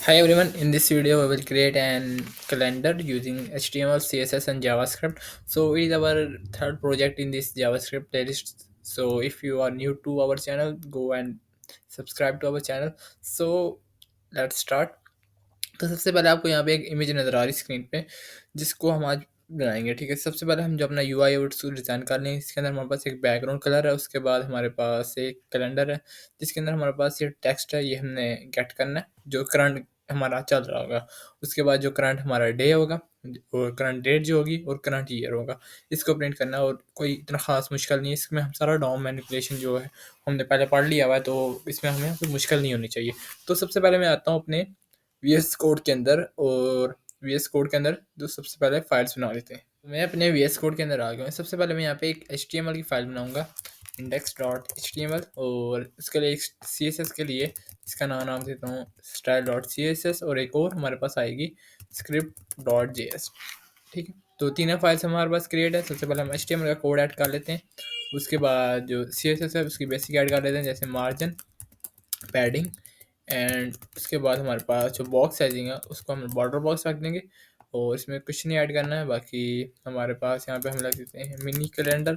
Hi everyone, in this video I will create an calendar using HTML, CSS and JavaScript. So it is our third project in this JavaScript playlist. So if you are new to our channel, go and subscribe to our channel. So let's start. तो सबसे पहले आपको यहाँ पे एक image नज़र आ रही है स्क्रीन पे, जिसको हम आज बनाएंगे। ठीक है, सबसे पहले हम जो अपना यू आई उसको डिज़ाइन कर लें। इसके अंदर हमारे पास एक बैकग्राउंड कलर है, उसके बाद हमारे पास एक कैलेंडर है जिसके अंदर हमारे पास ये टेक्स्ट है, ये हमने गेट करना है जो करंट हमारा चल रहा होगा। उसके बाद जो करंट हमारा डे होगा और करंट डेट जो होगी और करंट ईयर होगा, इसको प्रिंट करना है। और कोई इतना ख़ास मुश्किल नहीं है इसमें, हम सारा डॉम मैनिपुलेशन जो है हमने पहले पढ़ लिया हुआ है, तो इसमें हमें कोई मुश्किल नहीं होनी चाहिए। तो सबसे पहले मैं आता हूँ अपने वीएस कोड के अंदर, और वीएस कोड के अंदर जो सबसे पहले फाइल्स बना लेते हैं। मैं अपने वीएस कोड के अंदर आ गया हूँ। सबसे पहले मैं यहाँ पे एक एचटीएमएल की फाइल बनाऊंगा, index.html, और इसके लिए एक सीएसएस के लिए इसका नाम देता हूँ style.css, और एक और हमारे पास आएगी script.js। ठीक है, तो तीनों फाइल्स हमारे पास क्रिएट है। सबसे पहले हम एचटीएमएल का कोड ऐड कर लेते हैं, उसके बाद जो सीएसएस है उसकी बेसिक ऐड कर लेते हैं, जैसे मार्जिन, पैडिंग, एंड उसके बाद हमारे पास जो बॉक्स साइजिंग है उसको हम बॉर्डर बॉक्स रख देंगे, और इसमें कुछ नहीं ऐड करना है। बाकी हमारे पास यहाँ पे हम लग देते हैं मिनी कैलेंडर,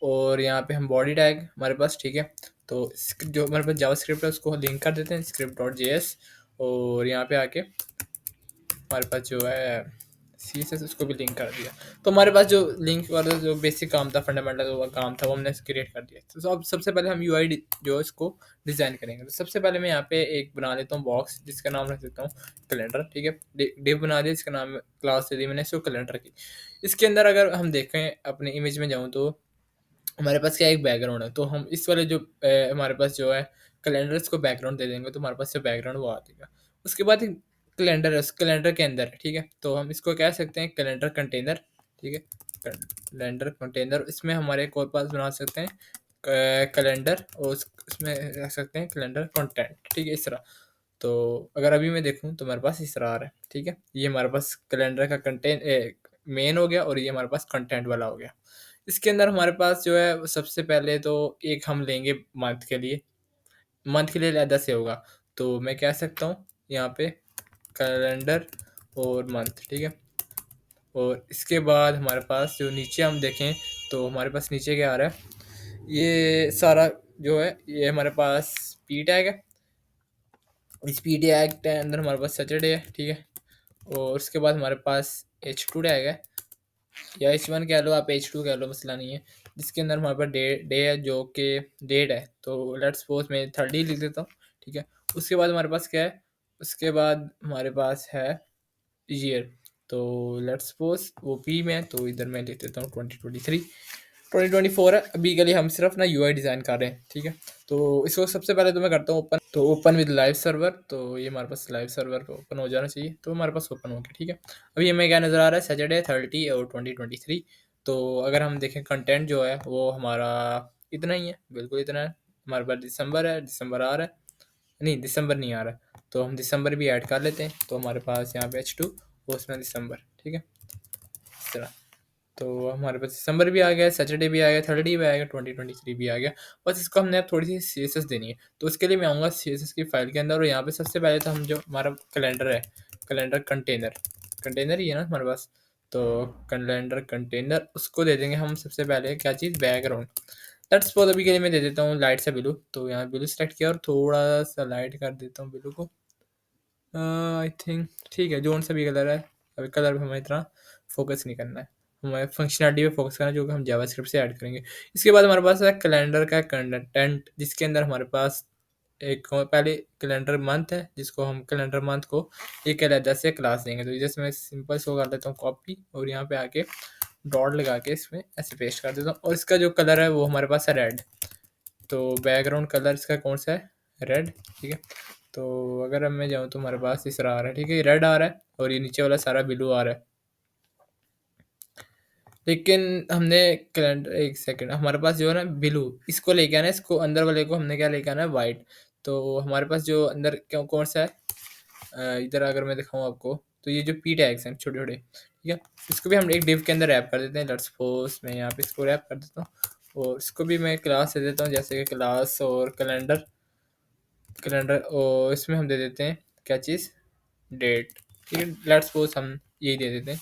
और यहाँ पे हम बॉडी टैग हमारे पास। ठीक है, तो जो हमारे पास जावास्क्रिप्ट है उसको लिंक कर देते हैं script.js, और यहाँ पे आके हमारे पास जो है सी एस एस उसको भी लिंक कर दिया। तो हमारे पास जो लिंक वाला जो बेसिक काम था, फंडामेंटल जो काम था, वो हमने क्रिएट कर दिया। तो अब सबसे पहले हम यूआई जो है इसको डिज़ाइन करेंगे। तो सबसे पहले मैं यहाँ पे एक बना लेता हूँ बॉक्स, जिसका नाम रख देता हूँ कैलेंडर। ठीक है, डिव बना दिया, इसका नाम क्लास दे दी मैंने इसको कैलेंडर की। इसके अंदर अगर हम देखें अपने इमेज में जाऊँ, तो हमारे पास क्या एक बैकग्राउंड है, तो हम इस वाले जो हमारे पास जो है कैलेंडर, इसको बैकग्राउंड दे देंगे, तो हमारे पास जो बैकग्राउंड वो आ जाएगा। उसके बाद एक कैलेंडर है, उस कैलेंडर के अंदर, ठीक है, तो हम इसको कह सकते हैं कैलेंडर कंटेनर। ठीक है, कैलेंडर कंटेनर, इसमें हमारे एक और पास बना सकते हैं कैलेंडर, और इसमें रख सकते हैं कैलेंडर कंटेंट। ठीक है, इस तरह। तो अगर अभी मैं देखूँ तो हमारे पास इस तरह आ रहा है। ठीक है, ये हमारे पास कैलेंडर का कंटेंट मेन हो गया, और ये हमारे पास कंटेंट वाला हो गया। इसके अंदर हमारे पास जो है सबसे पहले तो एक हम लेंगे मंथ के लिए, मंथ के लिए अलग से होगा। तो मैं कह सकता हूँ यहाँ पे कैलेंडर और मंथ। ठीक है, और इसके बाद हमारे पास जो नीचे हम देखें, तो हमारे पास नीचे क्या आ रहा है, ये सारा जो है ये हमारे पास पी टैग है। इस पी टैग के अंदर हमारे पास सैटरडे है। ठीक है, और उसके बाद हमारे पास H2 टैग है, या H1 कह लो, आप H2 कह लो, मसला नहीं है। जिसके अंदर हमारे पास डे है, जो कि डेट है, तो लेट्स सपोज मैं 30 लिख देता हूँ। ठीक है, उसके बाद हमारे पास क्या है, उसके बाद हमारे पास है ईयर, तो लेट्स सपोज वो पी में है, तो इधर मैं लिख देता हूँ 2023। 2024 है। अभी के लिए हम सिर्फ ना यूआई डिज़ाइन कर रहे हैं। ठीक है, तो इसको सबसे पहले तो मैं करता हूँ ओपन, तो ओपन विद लाइव सर्वर, तो ये हमारे पास लाइव सर्वर पे ओपन हो जाना चाहिए, तो हमारे पास ओपन हो गया। ठीक है, अभी हमें क्या नज़र आ रहा है, सैटरडे 30 और 2023। तो अगर हम देखें कंटेंट जो है वो हमारा इतना ही है, बिल्कुल इतना है। हमारे पास दिसंबर है, दिसंबर आ रहा है, नहीं दिसंबर नहीं आ रहा है, तो हम दिसंबर भी ऐड कर लेते हैं। तो हमारे पास यहाँ पे H2 और उसमें दिसंबर। ठीक है, इस तरह। तो हमारे पास दिसंबर भी आ गया, सैटरडे भी आ गया, 30 भी आ गया, 2023 भी आ गया। बस इसको हमने अब थोड़ी सी सी एस एस देनी है। तो उसके लिए मैं आऊँगा सी एस एस की फाइल के अंदर, और यहाँ पे सबसे पहले तो हम जो हमारा कैलेंडर है, कैलेंडर कंटेनर, कंटेनर ही है ना हमारे पास, तो कैलेंडर कंटेनर उसको दे देंगे हम सबसे पहले क्या चीज़, बैकग्राउंड। लेट्स सपोज अभी के लिए मैं दे देता हूँ लाइट सा ब्लू, तो यहाँ ब्लू सेलेक्ट किया और थोड़ा सा लाइट कर देता हूँ ब्लू को। आई थिंक ठीक है, जोन सा भी कलर है। अभी कलर पे हमें इतना फोकस नहीं करना है, हमें फंक्शनलिटी पे फोकस करना है, जो कि हम जावास्क्रिप्ट से ऐड करेंगे। इसके बाद हमारे पास है कैलेंडर का कंटेंट, जिसके अंदर हमारे पास एक पहले कैलेंडर मंथ है, जिसको हम कैलेंडर मंथ को एक अलग से क्लास देंगे। तो जैसे मैं सिंपल सो कर देता हूँ कॉपी, और यहाँ पे आके डॉट लगा के इसमें ऐसे पेस्ट कर देता हूँ, और इसका जो कलर है वो हमारे पास है रेड। तो बैकग्राउंड कलर इसका कौन सा है, रेड। ठीक है, तो अगर अब मैं जाऊँ तो हमारे पास इस तरह आ रहा है। ठीक है, रेड आ रहा है, और ये नीचे वाला सारा ब्लू आ रहा है। लेकिन हमने कैलेंडर, एक सेकंड, हमारे पास जो है ना ब्लू, इसको लेके आना है, इसको अंदर वाले को हमने क्या लेके आना है, वाइट। तो हमारे पास जो अंदर क्यों कौन सा है, इधर अगर मैं दिखाऊँ आपको, तो ये जो पी टैग्स हैं छोटे छोटे, ठीक है, इसको भी हम एक डिव के अंदर रैप कर देते हैं। लेट्स सपोज मैं यहाँ पे इसको रैप कर देता हूँ, और इसको भी मैं क्लास दे देता हूँ, जैसे कि क्लास और कैलेंडर, कैलेंडर, और इसमें हम दे देते हैं क्या चीज़, डेट, ठीक है। लेट्स सपोज हम यही दे देते हैं,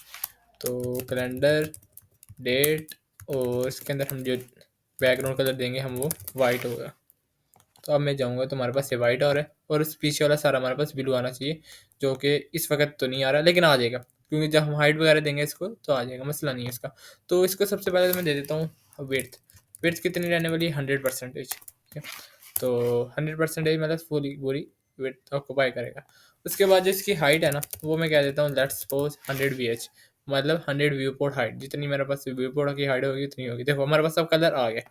तो कैलेंडर डेट, और इसके अंदर हम जो बैकग्राउंड कलर देंगे हम वो वाइट होगा। तो अब मैं जाऊँगा तो हमारे पास ये वाइट और है, और इस पीछे वाला सारा हमारे पास ब्लू आना चाहिए, जो कि इस वक्त तो नहीं आ रहा लेकिन आ जाएगा, क्योंकि जब हम हाइट वगैरह देंगे इसको तो आ जाएगा, मसला नहीं है इसका। तो इसको सबसे पहले तो मैं दे देता हूँ विड्थ। विड्थ कितनी रहने वाली है? 100%, ठीक है। तो 100% मतलब पूरी पूरी विड्थ ऑक्यूपाई करेगा। उसके बाद जो इसकी हाइट है ना, वो मैं कह देता हूँ लेट्स सपोज 100 VH, मतलब 100 व्यू पोर्ट हाइट, जितनी मेरे पास व्यू पोर्ट की हाइट होगी उतनी होगी। देखो हमारे पास अब कलर आ गया।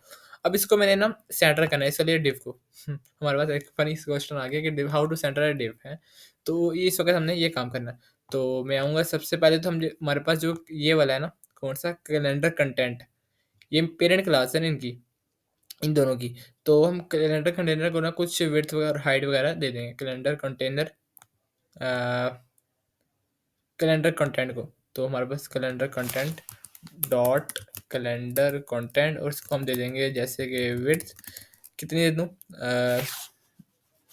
अब इसको मैंने ना सेंटर करना है, इसके लिए डिव को हमारे पास एक फनी क्वेश्चन आ गया कि डिव, हाउ टू सेंटर है डिव है। तो ये इस वक्त हमने ये काम करना है। तो मैं आऊँगा सबसे पहले तो हम हमारे पास जो ये वाला है ना, कौन सा, कैलेंडर कंटेंट, ये पेरेंट क्लास है ना इनकी, इन दोनों की। तो हम कैलेंडर कंटेनर को ना कुछ विड्थ और हाइट वगैरह दे देंगे, कैलेंडर कंटेनर कैलेंडर कंटेंट को। तो हमारे पास calendar content dot calendar content, और इसको हम दे देंगे जैसे कि विड्थ कितनी दे दूँ,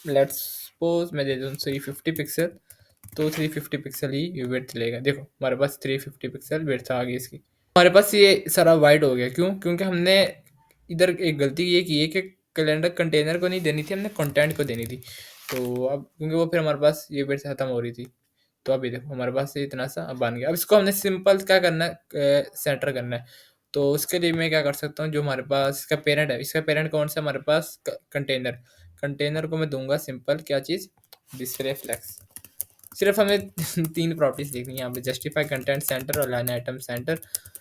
लेट्स सपोज मैं दे दूँ 350 पिक्सल। तो 350 पिक्सल ही विड्थ लेगा। देखो हमारे पास 350 पिक्सल विड्थ आ गई इसकी। हमारे पास ये सारा वाइड हो गया, क्यों? क्योंकि हमने इधर एक गलती ये की है कि कैलेंडर कंटेनर को नहीं देनी थी, हमने कंटेंट को देनी थी। तो अब क्योंकि वो फिर हमारे पास ये विड्थ खत्म हो रही थी, तो अभी देखो हमारे पास ये इतना सा अब बन गया। अब इसको हमने सिंपल क्या करना है, सेंटर करना है। तो उसके लिए मैं क्या कर सकता हूँ, जो हमारे पास इसका पेरेंट है, इसका पेरेंट कौन सा है हमारे पास, कंटेनर। कंटेनर को मैं दूंगा सिंपल क्या चीज़, डिस्प्ले फ्लेक्स। सिर्फ हमें तीन प्रॉपर्टीज देखनी है यहाँ पे, जस्टिफाई कंटेंट सेंटर और लाइन आइटम सेंटर।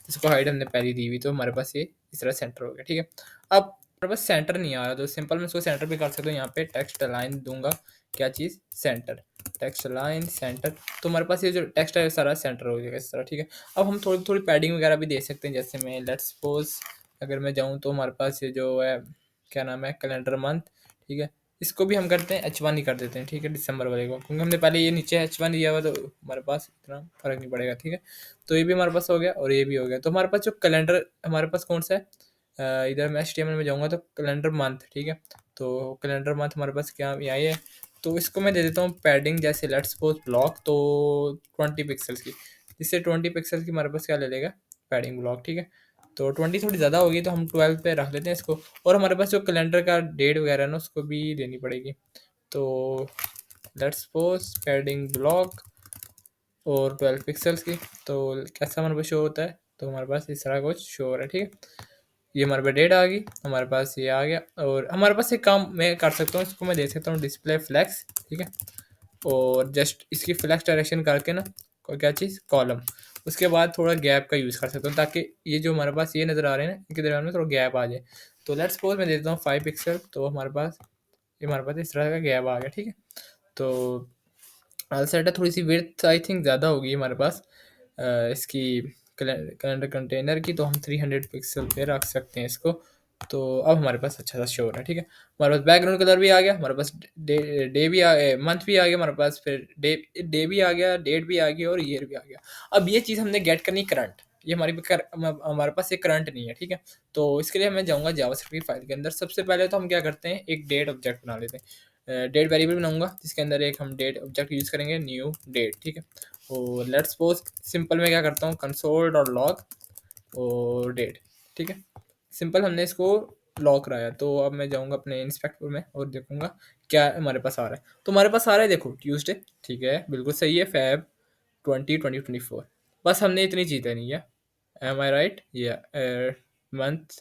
इसको हाइट हमने पहले दी हुई, तो हमारे पास ये इस तरह सेंटर हो गया, ठीक है। अब हमारे पास सेंटर नहीं आ रहा, तो सिंपल मैं इसको सेंटर भी कर सकता हूँ। यहाँ पे टेक्स्ट लाइन दूंगा, क्या चीज़, सेंटर, टेक्स्ट लाइन सेंटर। तो हमारे पास ये जो टेक्स्ट है सारा सेंटर हो जाएगा इस तरह, ठीक है। अब हम थोड़ी थोड़ी पैडिंग वगैरह भी दे सकते हैं, जैसे मैं लेट्स सपोज अगर मैं जाऊँ तो हमारे पास ये जो है क्या नाम है, कैलेंडर मंथ, ठीक है। इसको भी हम करते हैं H1 ही कर देते हैं, ठीक है, दिसंबर वाले को, क्योंकि हमने पहले ये नीचे H1 दिया हुआ, तो हमारे पास इतना फर्क नहीं पड़ेगा, ठीक है। तो ये भी हमारे पास हो गया और ये भी हो गया। तो हमारे पास जो कैलेंडर हमारे पास कौन सा है, इधर मैं HTML में जाऊँगा तो कैलेंडर मंथ, ठीक है। तो कैलेंडर मंथ हमारे पास क्या यहाँ ये है। तो इसको मैं दे देता हूँ पैडिंग, जैसे लेट्स सपोज ब्लॉक, तो 20 पिक्सल्स की, जिससे 20 पिक्सल की हमारे पास क्या ले लेगा, पैडिंग ब्लॉक, ठीक है। तो 20 थोड़ी ज़्यादा होगी, तो हम 12 पे रख लेते हैं इसको। और हमारे पास जो कैलेंडर का डेट वगैरह है ना, उसको भी देनी पड़ेगी। तो लेट्स सपोज पैडिंग ब्लॉक और 12 पिक्सल्स की। तो कैसा हमारे पास शो होता है, तो हमारे पास इस तरह कुछ शो हो रहा है, ठीक है। ये हमारे पास डेट आ गई, हमारे पास ये आ गया। और हमारे पास एक काम मैं कर सकता हूँ, इसको मैं दे सकता हूँ डिस्प्ले फ्लैक्स, ठीक है। और जस्ट इसकी फ्लैक्स डायरेक्शन करके ना, क्या चीज़, कॉलम। उसके बाद थोड़ा गैप का यूज़ कर सकता हूँ, ताकि ये जो हमारे पास ये नज़र आ रहे हैं ना, इनके दरम्यान में थोड़ा गैप आ जाए। तो लेट्स सपोज मैं देता हूँ 5 पिक्सल, तो हमारे पास इस तरह का गैप आ गया, ठीक है। तो सेट है, थोड़ी सी विड्थ आई थिंक ज़्यादा होगी हमारे पास इसकी कैलेंडर कंटेनर की, तो हम 300 पिक्सल पे रख सकते हैं इसको। तो अब हमारे पास अच्छा सा शो हो रहा है, ठीक है। हमारे पास बैकग्राउंड कलर भी आ गया, हमारे पास डे भी आ गया, मंथ भी आ गया हमारे पास, फिर डे डे भी आ गया, डेट भी आ गई और ईयर भी आ गया। अब ये चीज़ हमने गेट करनी करंट, ये हमारे पास ये करंट नहीं है, ठीक है। तो इसके लिए मैं जाऊँगा जावास्क्रिप्ट की फाइल के अंदर। सबसे पहले तो हम क्या करते हैं, एक डेट ऑब्जेक्ट बना लेते हैं, डेट वेरिएबल बनाऊंगा, जिसके अंदर एक हम डेट ऑब्जेक्ट यूज़ करेंगे, न्यू डेट, ठीक है। और लेट्स सपोज सिंपल में क्या करता हूँ, कंसोल डॉट लॉग और डेट, ठीक है। सिंपल हमने इसको लॉक कराया। तो अब मैं जाऊँगा अपने इंस्पेक्टर में और देखूंगा क्या हमारे पास आ रहा है। तो हमारे पास आ रहा है, देखो ट्यूसडे, ठीक है, बिल्कुल सही है, Feb 2024। बस हमने इतनी चीज़ देनी है, एम आई राइट, या मंथ,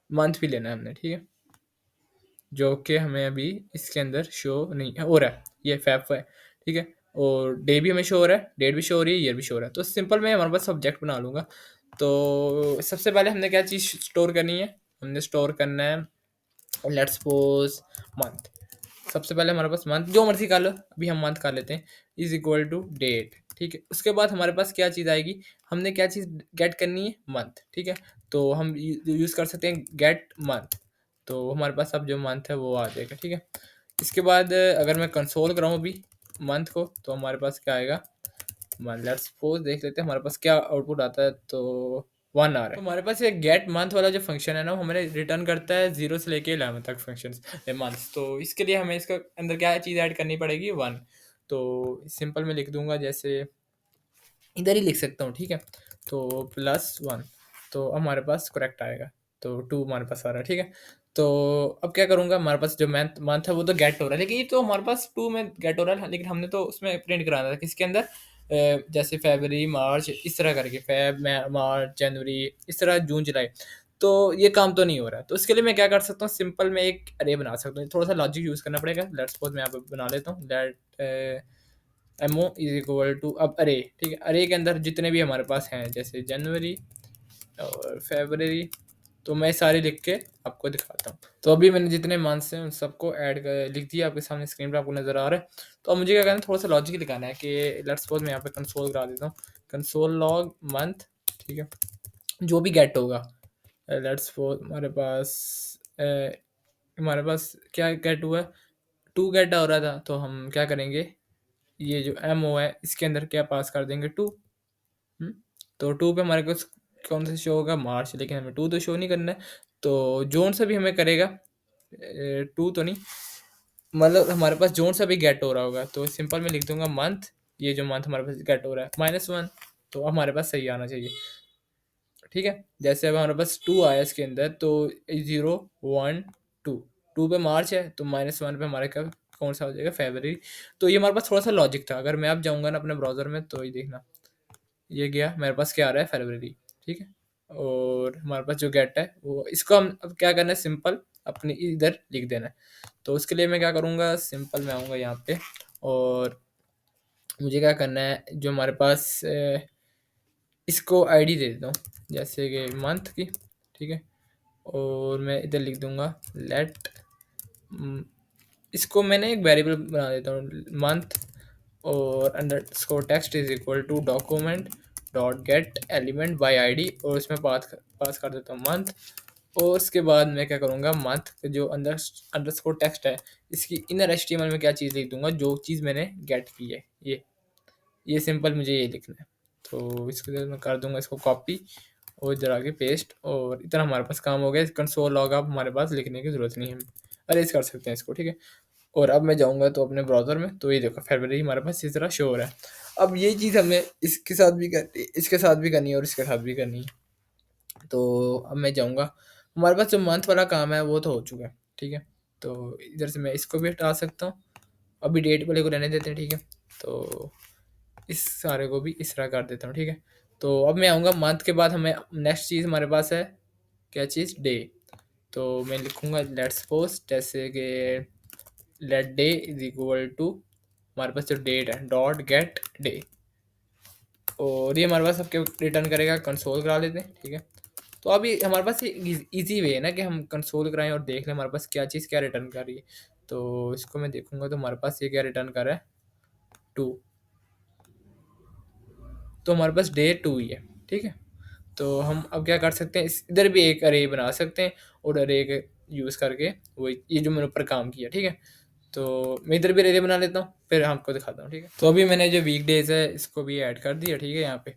मंथ भी लेना है हमने, ठीक है, जो कि हमें अभी इसके अंदर शो नहीं हो रहा है, ये फैब है, ठीक है। और डे भी हमें शो हो रहा है, डेट भी शो हो रही है, ईयर भी शो हो रहा है। तो सिंपल मैं हमारे पास सब्जेक्ट बना लूँगा। तो सबसे पहले हमने क्या चीज़ स्टोर करनी है, हमने स्टोर करना है लेट्स सपोज मंथ। सबसे पहले हमारे पास मंथ, जो मर्जी कर लो, अभी हम मंथ कर लेते हैं, इज इक्वल टू डेट, ठीक है। उसके बाद हमारे पास क्या चीज़ आएगी, हमने क्या चीज़ गेट करनी है, मंथ, ठीक है। तो हम यूज़ कर सकते हैं गेट मंथ। तो हमारे पास अब जो मंथ है वो आ जाएगा, ठीक है। इसके बाद अगर मैं कंसोल कराऊँ अभी मंथ को, तो हमारे पास क्या आएगा, लेट्स सपोज देख लेते हैं हमारे पास क्या आउटपुट आता है। तो 1 आवर है। तो हमारे पास ये गेट मंथ वाला जो फंक्शन है ना, वो हमें रिटर्न करता है 0 से लेके 11 तक फंक्शन मंथ। तो इसके लिए हमें इसका अंदर क्या चीज़ ऐड करनी पड़ेगी, 1। तो सिंपल मैं लिख दूंगा, जैसे इधर ही लिख सकता हूँ, ठीक है। तो +1, तो हमारे पास करेक्ट आएगा, तो 2 हमारे पास आ रहा है, ठीक है। तो अब क्या करूँगा, हमारे पास जो मंथ मंथ है वो तो गेट हो रहा है, लेकिन ये तो हमारे पास 2 में गेट हो रहा है, लेकिन हमने तो उसमें प्रिंट कराना था किसके अंदर, जैसे फरवरी, मार्च, इस तरह करके फेब, मार्च, जनवरी, इस तरह जून, जुलाई। तो ये काम तो नहीं हो रहा है, तो इसके लिए मैं क्या कर सकता हूँ, सिंपल मैं एक अरे बना सकता हूँ, थोड़ा सा लॉजिक यूज़ करना पड़ेगा। लेट्स सपोज मैं यहाँ पे बना लेता हूँ, let MO is equal to, अब अरे, ठीक है, अरे के अंदर जितने भी हमारे पास हैं, जैसे जनवरी और फरवरी, तो मैं सारे लिख के आपको दिखाता हूँ। तो अभी मैंने जितने मंथ्स हैं उन सबको ऐड कर लिख दिया, आपके सामने स्क्रीन पर आपको नज़र आ रहा है। तो अब मुझे क्या करना है, थोड़ा सा लॉजिक लिखाना है कि लेट्स सपोज मैं यहाँ पे कंसोल करा देता हूँ, कंसोल लॉग मंथ, ठीक है, जो भी गेट होगा, लेट्स सपोज हमारे पास क्या गेट हुआ है, 2 गेट हो रहा था, तो हम क्या करेंगे, ये जो एम ओ है इसके अंदर क्या पास कर देंगे, 2। तो 2 पे हमारे पास कौन सा शो होगा, मार्च, लेकिन हमें 2 तो शो नहीं करना है, तो जोन सा भी हमें करेगा, 2 तो नहीं, मतलब हमारे पास जोन सा भी गेट हो रहा होगा, तो सिंपल मैं लिख दूंगा मंथ, ये जो मंथ हमारे पास गेट हो रहा है -1, तो हमारे पास सही आना चाहिए, ठीक है। जैसे अब हमारे पास 2 आया इसके अंदर, तो 0, 1, 2, 2 पे मार्च है, तो -1 पे हमारे का कौन सा हो जाएगा, फरवरी। तो ये हमारे पास थोड़ा सा लॉजिक था, अगर मैं अब जाऊंगा ना अपने ब्राउजर में, तो ये देखना, ये गया मेरे पास क्या आ रहा है, फरवरी, ठीक है। और हमारे पास जो गेट है वो, इसको हम अब क्या करना है, सिंपल अपनी इधर लिख देना है। तो उसके लिए मैं क्या करूँगा, सिंपल मैं आऊँगा यहाँ पे, और मुझे क्या करना है, जो हमारे पास इसको आईडी दे देता हूँ, जैसे कि मंथ की, ठीक है। और मैं इधर लिख दूंगा लेट, इसको मैंने एक वेरिएबल बना देता हूँ, मंथ, और underscore text is equal to document dot get element by ID, और उसमें पास कर देता हूँ मंथ। और उसके बाद मैं क्या करूँगा, मंथ जो अंडरस्कोर टेक्स्ट है, इसकी इनर एचटीएमएल में क्या चीज़ लिख दूंगा, जो चीज़ मैंने गेट की है, ये सिंपल मुझे ये लिखना है। तो इसको मैं कर दूंगा इसको कॉपी, और इधर आगे पेस्ट, और इतना हमारे पास काम हो गया। कंसोल लॉग अब हमारे पास लिखने की ज़रूरत नहीं है, हम अरेज कर सकते हैं इसको, ठीक है। और अब मैं जाऊँगा तो अपने ब्राउज़र में, तो ये देखो फरवरी हमारे पास इस तरह शो हो रहा है। अब ये चीज़ हमें इसके साथ भी करनी, इसके साथ भी करनी है, और इसके साथ भी करनी है। तो अब मैं जाऊँगा, हमारे पास जो मंथ वाला काम है वो तो हो चुका है, ठीक है। तो इधर से मैं इसको भी हटा सकता हूँ, अभी डेट वाले को रहने देते हैं, ठीक है। तो इस सारे को भी इस तरह कर देता हूँ, ठीक है। तो अब मैं आऊँगा मंथ के बाद, हमें नेक्स्ट चीज़ हमारे पास है, क्या चीज़, डे। तो मैं लिखूँगा लेट्स सपोज, जैसे कि let day is equal to, हमारे पास जो डेट है डॉट गेट डे, और ये हमारे पास सबके रिटर्न करेगा, कंसोल करा लेते हैं, ठीक है। तो अभी हमारे पास इजी वे है ना कि हम कंसोल कराएं और देख लें हमारे पास क्या चीज़ क्या रिटर्न कर रही है। तो इसको मैं देखूंगा, तो हमारे पास ये क्या रिटर्न कर रहा है, 2, तो हमारे पास डे 2 ही है, ठीक है। तो हम अब क्या कर सकते हैं, इस इधर भी एक अरे बना सकते हैं, और अरे के यूज़ करके वो ये जो मैंने ऊपर काम किया, ठीक है। तो मैं इधर भी अरे बना लेता हूँ, फिर आपको दिखाता हूँ, ठीक है। तो अभी मैंने जो वीक डेज है इसको भी ऐड कर दिया, ठीक है, यहाँ पे।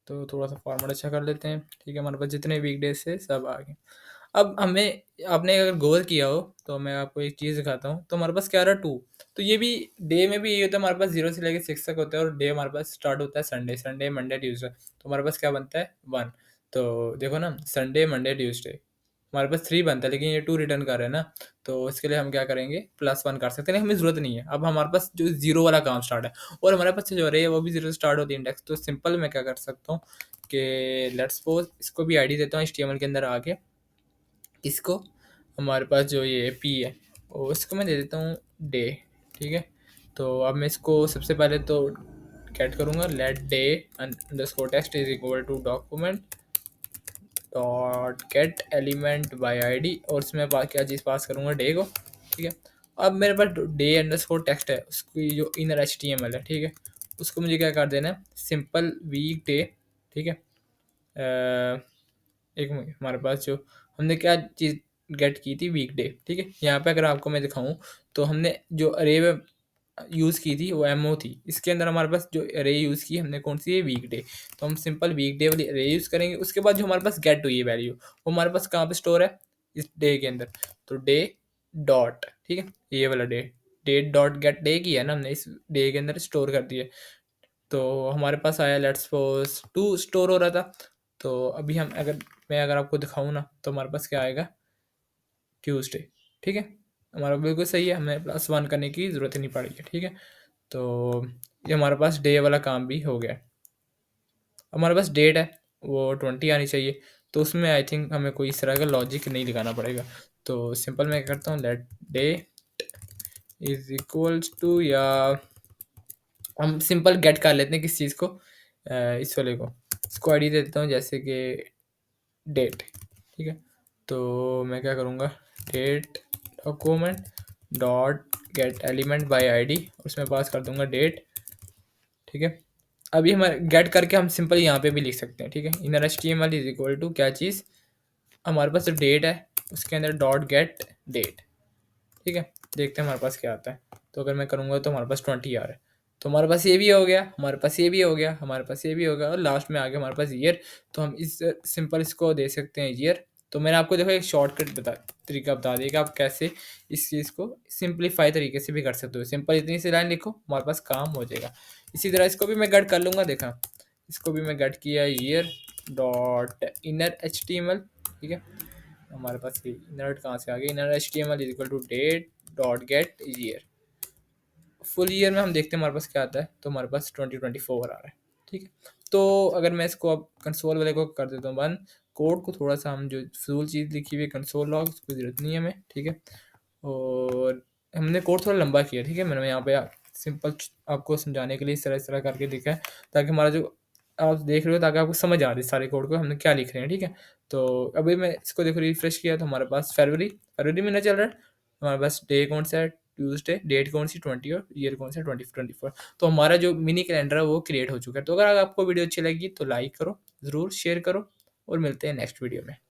तो थोड़ा सा फॉर्मेट अच्छा कर लेते हैं, ठीक है। हमारे पास जितने वीक डेज है सब आ गए। अब हमें, आपने अगर गौर किया हो तो मैं आपको एक चीज़ दिखाता हूँ, तो हमारे पास क्या आ रहा है, 2। तो ये भी डे में भी ये होता है, हमारे पास 0 से लेकर 6 तक होता है, और डे हमारे पास स्टार्ट होता है संडे, मंडे, ट्यूसडे। तो हमारे पास क्या बनता है, 1। तो देखो ना, संडे, मंडे, ट्यूसडे, हमारे पास 3 बनता है, लेकिन ये 2 रिटर्न कर रहे हैं ना। तो इसके लिए हम क्या करेंगे, +1 कर सकते हैं, लेकिन हमें ज़रूरत नहीं है। अब हमारे पास जो 0 वाला काम स्टार्ट है, और हमारे पास जो रही है वो भी 0 से स्टार्ट होती है इंडेक्स। तो सिंपल मैं क्या कर सकता हूँ कि लेट्स सपोज इसको भी आईडी देता हूँ एचटीएमएल के अंदर आके, इसको, हमारे पास जो ये पी है, और इसको मैं दे देता हूँ डे, ठीक है। तो अब मैं इसको सबसे पहले तो गेट करूँगा, let day underscore text is equal to document dot get element by ID, और इसमें क्या चीज़ पास करूँगा, डे को, ठीक है। अब मेरे पास डे अंडरस्कोर टेक्स्ट है, उसकी जो इनर एचटीएमएल है, ठीक है, उसको मुझे क्या कर देना है, सिंपल वीक डे, ठीक है। एक मिनट, हमारे पास जो हमने क्या चीज़ गेट की थी, वीकडे, ठीक है। यहाँ पे अगर आपको मैं दिखाऊं, तो हमने जो अरे यूज़ की थी वो एमओ थी, इसके अंदर हमारे पास जो अरे यूज़ की हमने कौन सी है, वीकडे। तो हम सिंपल वीकडे वाली अरे यूज़ करेंगे, उसके बाद जो हमारे पास गेट हुई है वैल्यू, वो हमारे पास कहाँ पे स्टोर है, इस डे के अंदर। तो डे डॉट, ठीक है, ये वाला day, date dot get day की है ना, हमने इस डे के अंदर स्टोर कर दी है। तो हमारे पास आया लेट्स सपोज 2 स्टोर हो रहा था। तो अभी हम अगर आपको दिखाऊँ ना, तो हमारे पास क्या आएगा, ट्यूसडे। ठीक है, हमारा बिल्कुल सही है, हमें +1 करने की ज़रूरत ही नहीं पड़ेगी। ठीक है, तो ये हमारे पास डे वाला काम भी हो गया। हमारे पास डेट है, वो 20 आनी चाहिए। तो उसमें आई थिंक हमें कोई इस तरह का लॉजिक नहीं लगाना पड़ेगा। तो सिंपल मैं क्या करता हूँ, let day is equals to, या हम सिंपल गेट कर लेते हैं किस चीज़ को, इस वाले को, इसको आईडी दे देता हूँ जैसे कि डेट। ठीक है, तो मैं क्या करूँगा, date document dot get element by ID, उसमें पास कर दूंगा डेट। ठीक है, अभी हमारे गेट करके हम सिंपल यहाँ पे भी लिख सकते हैं। ठीक है, inner H T M L is equal to क्या चीज़, हमारे पास जो डेट है उसके अंदर डॉट गेट डेट। ठीक है, देखते हैं हमारे पास क्या आता है। तो अगर मैं करूँगा तो हमारे पास 20 आ रहा है। तो हमारे पास ये भी हो गया, हमारे पास ये भी हो गया, हमारे पास ये भी हो गया, और लास्ट में आ गया हमारे पास ईयर। तो हम इस सिंपल इसको दे सकते हैं ईयर। तो मैंने आपको देखो एक शॉर्टकट तरीका बता दिया कि आप कैसे इस चीज़ को सिंपलीफाई तरीके से भी कर सकते हो। सिंपल इतनी सी लाइन लिखो, हमारे पास काम हो जाएगा। इसी तरह इसको भी मैं गट कर लूँगा, देखा, इसको भी मैं गट किया year dot inner H T M L. ठीक है, हमारे पास ये इनर कहाँ से आ गया, inner H T M L is equal to date dot get year. Full year में हम देखते हैं हमारे पास क्या आता है, तो हमारे पास 2024 आ रहा है। ठीक है, तो अगर मैं इसको अब कंसोल वाले को कर देता हूँ बंद, कोड को थोड़ा सा हम जो फजूल चीज़ लिखी हुई है कंसोल लॉग, उसकी ज़रूरत नहीं है हमें। ठीक है, और हमने कोड थोड़ा लंबा किया। ठीक है, मैंने यहाँ पे सिंपल आपको समझाने के लिए इस तरह करके लिखा है, ताकि हमारा जो आप देख रहे हो, ताकि आपको समझ आ रही है सारे कोड को हमने क्या लिख रहे हैं। ठीक है, तो अभी मैं इसको देखो रिफ्रेश किया तो हमारे पास फरवरी फरवरी महीना चल रहा है। हमारे पास डे कौन सा है, ट्यूसडे, डेट कौन सी 20, और ईयर कौन सा 2024। तो हमारा जो मिनी कैलेंडर है वो क्रिएट हो चुका है। तो अगर आपको वीडियो अच्छी लगी तो लाइक करो, ज़रूर शेयर करो, और मिलते हैं नेक्स्ट वीडियो में।